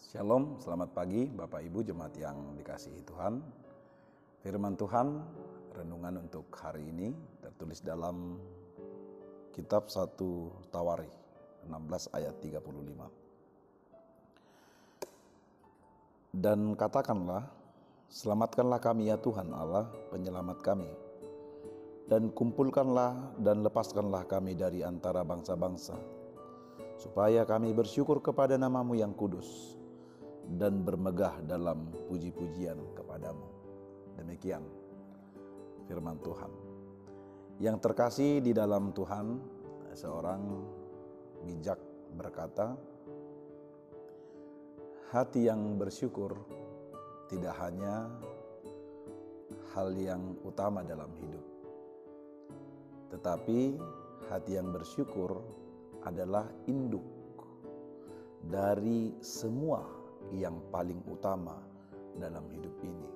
Shalom, selamat pagi Bapak Ibu jemaat yang dikasihi Tuhan. Firman Tuhan, renungan untuk hari ini tertulis dalam kitab 1 Tawarikh 16 ayat 35. Dan katakanlah, selamatkanlah kami ya Tuhan Allah, penyelamat kami. Dan kumpulkanlah dan lepaskanlah kami dari antara bangsa-bangsa, supaya kami bersyukur kepada nama-Mu yang kudus dan bermegah dalam puji-pujian kepadamu. Demikian firman Tuhan. Yang terkasih di dalam Tuhan, seorang bijak berkata, hati yang bersyukur tidak hanya hal yang utama dalam hidup, tetapi hati yang bersyukur adalah induk dari semua yang paling utama dalam hidup ini.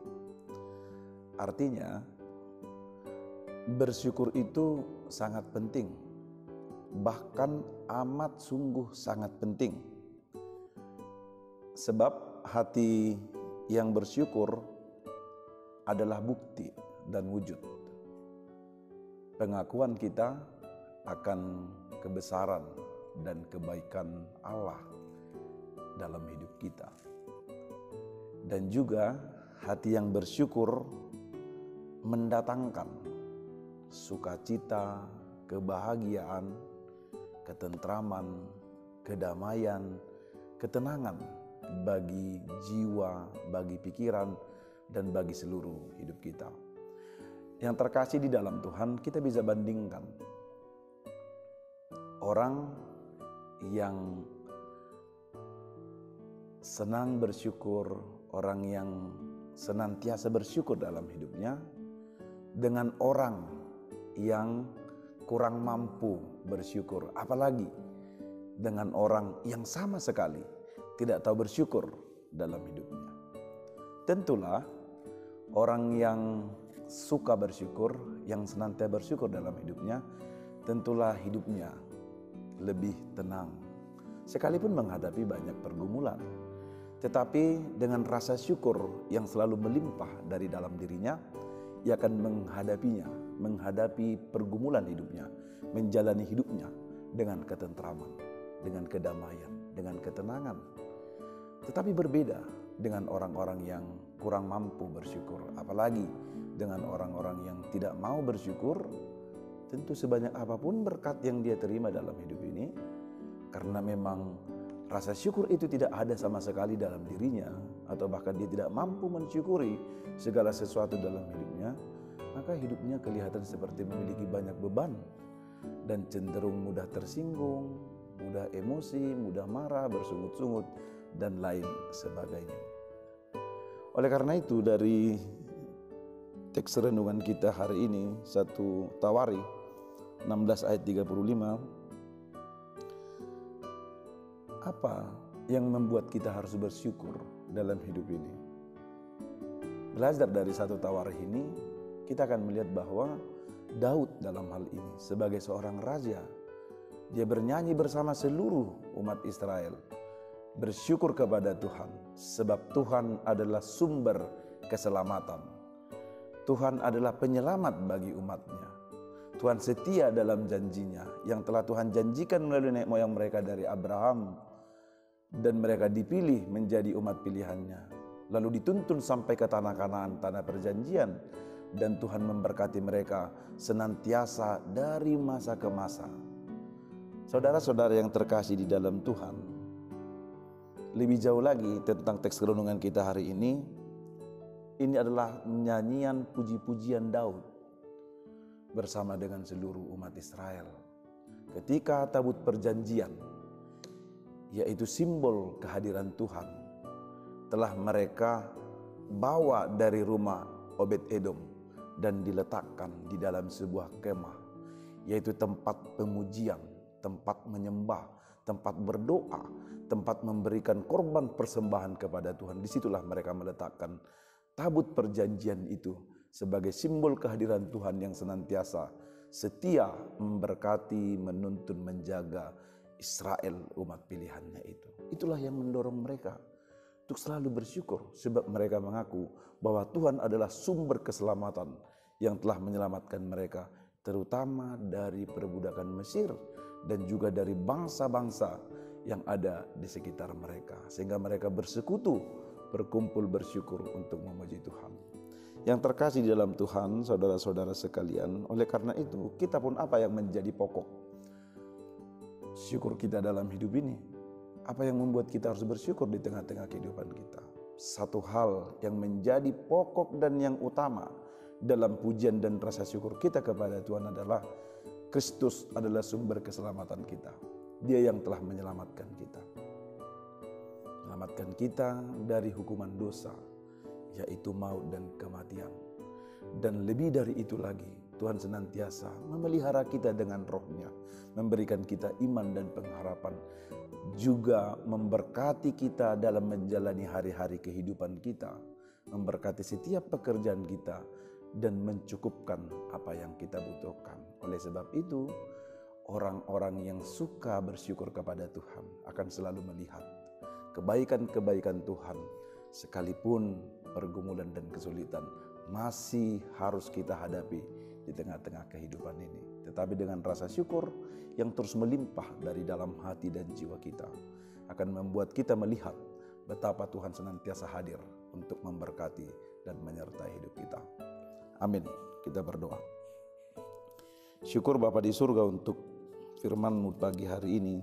Artinya, bersyukur itu sangat penting, bahkan amat sungguh sangat penting. Sebab hati yang bersyukur adalah bukti dan wujud pengakuan kita akan kebesaran dan kebaikan Allah dalam hidup kita. Dan juga hati yang bersyukur mendatangkan sukacita, kebahagiaan, ketentraman, kedamaian, ketenangan bagi jiwa, bagi pikiran, dan bagi seluruh hidup kita. Yang terkasih di dalam Tuhan, kita bisa bandingkan orang yang senang bersyukur, orang yang senantiasa bersyukur dalam hidupnya, dengan orang yang kurang mampu bersyukur, apalagi dengan orang yang sama sekali tidak tahu bersyukur dalam hidupnya. Tentulah orang yang suka bersyukur, yang senantiasa bersyukur dalam hidupnya, tentulah hidupnya lebih tenang, sekalipun menghadapi banyak pergumulan. Tetapi dengan rasa syukur yang selalu melimpah dari dalam dirinya, ia akan menghadapinya, menghadapi pergumulan hidupnya, menjalani hidupnya dengan ketentraman, dengan kedamaian, dengan ketenangan. Tetapi berbeda dengan orang-orang yang kurang mampu bersyukur, apalagi dengan orang-orang yang tidak mau bersyukur. Tentu sebanyak apapun berkat yang dia terima dalam hidup ini, karena memang rasa syukur itu tidak ada sama sekali dalam dirinya, atau bahkan dia tidak mampu mensyukuri segala sesuatu dalam hidupnya, maka hidupnya kelihatan seperti memiliki banyak beban dan cenderung mudah tersinggung, mudah emosi, mudah marah, bersungut-sungut, dan lain sebagainya. Oleh karena itu, dari teks renungan kita hari ini, 1 Tawarikh 16 ayat 35, apa yang membuat kita harus bersyukur dalam hidup ini? Belajar dari 1 Tawarikh ini, kita akan melihat bahwa Daud dalam hal ini sebagai seorang raja, dia bernyanyi bersama seluruh umat Israel, bersyukur kepada Tuhan, sebab Tuhan adalah sumber keselamatan. Tuhan adalah penyelamat bagi umatnya. Tuhan setia dalam janjinya yang telah Tuhan janjikan melalui nenek moyang mereka dari Abraham, dan mereka dipilih menjadi umat pilihannya, lalu dituntun sampai ke tanah Kanaan, tanah perjanjian, dan Tuhan memberkati mereka senantiasa dari masa ke masa. Saudara-saudara yang terkasih di dalam Tuhan, lebih jauh lagi tentang teks renungan kita hari ini adalah nyanyian puji-pujian Daud bersama dengan seluruh umat Israel. Ketika tabut perjanjian, yaitu simbol kehadiran Tuhan, telah mereka bawa dari rumah Obed-Edom dan diletakkan di dalam sebuah kemah, yaitu tempat pemujian, tempat menyembah, tempat berdoa, tempat memberikan korban persembahan kepada Tuhan. Disitulah mereka meletakkan tabut perjanjian itu sebagai simbol kehadiran Tuhan yang senantiasa setia memberkati, menuntun, menjaga Israel, umat pilihannya itu. Itulah yang mendorong mereka untuk selalu bersyukur, sebab mereka mengaku bahwa Tuhan adalah sumber keselamatan yang telah menyelamatkan mereka, terutama dari perbudakan Mesir dan juga dari bangsa-bangsa yang ada di sekitar mereka, sehingga mereka bersekutu, berkumpul bersyukur untuk memuji Tuhan. Yang terkasih di dalam Tuhan, saudara-saudara sekalian, oleh karena itu kita pun apa yang menjadi pokok syukur kita dalam hidup ini? Apa yang membuat kita harus bersyukur di tengah-tengah kehidupan kita? Satu hal yang menjadi pokok dan yang utama dalam pujian dan rasa syukur kita kepada Tuhan adalah Kristus adalah sumber keselamatan kita. Dia yang telah menyelamatkan kita. Menyelamatkan kita dari hukuman dosa, yaitu maut dan kematian. Dan lebih dari itu lagi, Tuhan senantiasa memelihara kita dengan roh-Nya, memberikan kita iman dan pengharapan, juga memberkati kita dalam menjalani hari-hari kehidupan kita, memberkati setiap pekerjaan kita, dan mencukupkan apa yang kita butuhkan. Oleh sebab itu, orang-orang yang suka bersyukur kepada Tuhan akan selalu melihat kebaikan-kebaikan Tuhan, sekalipun pergumulan dan kesulitan masih harus kita hadapi di tengah-tengah kehidupan ini. Tetapi dengan rasa syukur yang terus melimpah dari dalam hati dan jiwa kita akan membuat kita melihat betapa Tuhan senantiasa hadir untuk memberkati dan menyertai hidup kita. Amin. Kita berdoa. Syukur Bapa di surga untuk firman-Mu pagi hari ini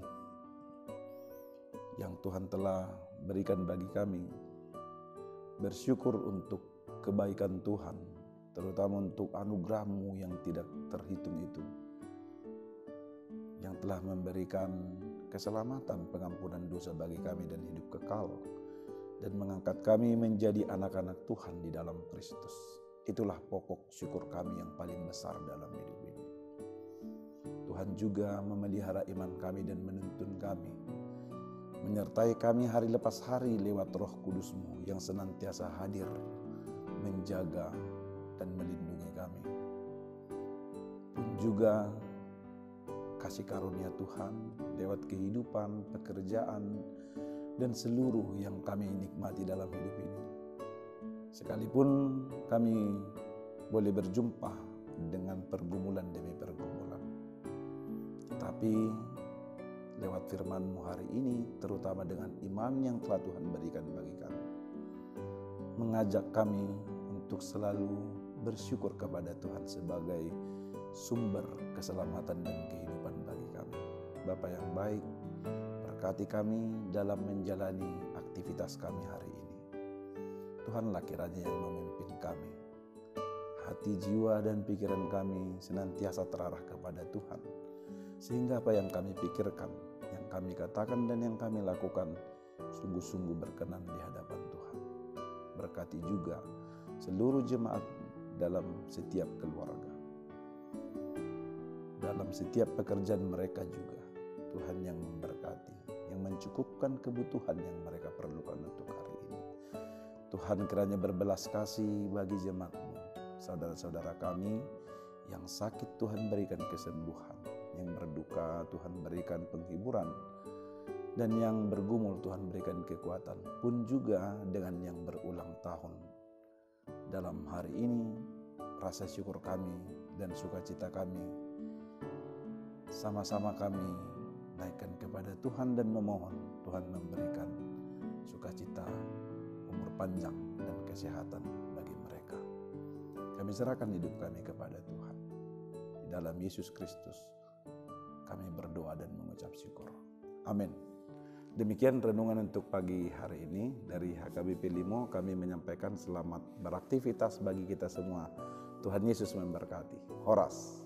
yang Tuhan telah berikan bagi kami. Bersyukur untuk kebaikan Tuhan, terutama untuk anugerah-Mu yang tidak terhitung itu, yang telah memberikan keselamatan, pengampunan dosa bagi kami dan hidup kekal, dan mengangkat kami menjadi anak-anak Tuhan di dalam Kristus. Itulah pokok syukur kami yang paling besar dalam hidup ini. Tuhan juga memelihara iman kami dan menuntun kami, menyertai kami hari lepas hari lewat Roh Kudus-Mu yang senantiasa hadir, menjaga dan melindungi kami. Pun juga kasih karunia Tuhan lewat kehidupan, pekerjaan, dan seluruh yang kami nikmati dalam hidup ini. Sekalipun kami boleh berjumpa dengan pergumulan demi pergumulan, tetapi lewat firman-Mu hari ini, terutama dengan iman yang telah Tuhan berikan bagi kami, mengajak kami untuk selalu bersyukur kepada Tuhan sebagai sumber keselamatan dan kehidupan bagi kami. Bapa yang baik, berkati kami dalam menjalani aktivitas kami hari ini. Tuhanlah kiranya yang memimpin kami. Hati, jiwa, dan pikiran kami senantiasa terarah kepada Tuhan, sehingga apa yang kami pikirkan, yang kami katakan, dan yang kami lakukan sungguh-sungguh berkenan di hadapan Tuhan. Berkati juga seluruh jemaat dalam setiap keluarga, dalam setiap pekerjaan mereka juga. Tuhan yang memberkati, yang mencukupkan kebutuhan yang mereka perlukan untuk hari ini. Tuhan kiranya berbelas kasih bagi jemaat-Mu, saudara-saudara kami yang sakit Tuhan berikan kesembuhan, yang berduka Tuhan berikan penghiburan, dan yang bergumul Tuhan berikan kekuatan. Pun juga dengan yang berulang tahun. Dalam hari ini, rasa syukur kami dan sukacita kami, sama-sama kami naikkan kepada Tuhan dan memohon Tuhan memberikan sukacita, umur panjang, dan kesehatan bagi mereka. Kami serahkan hidup kami kepada Tuhan. Di dalam Yesus Kristus kami berdoa dan mengucap syukur. Amin. Demikian renungan untuk pagi hari ini. Dari HKBP Limo kami menyampaikan selamat beraktivitas bagi kita semua. Tuhan Yesus memberkati. Horas.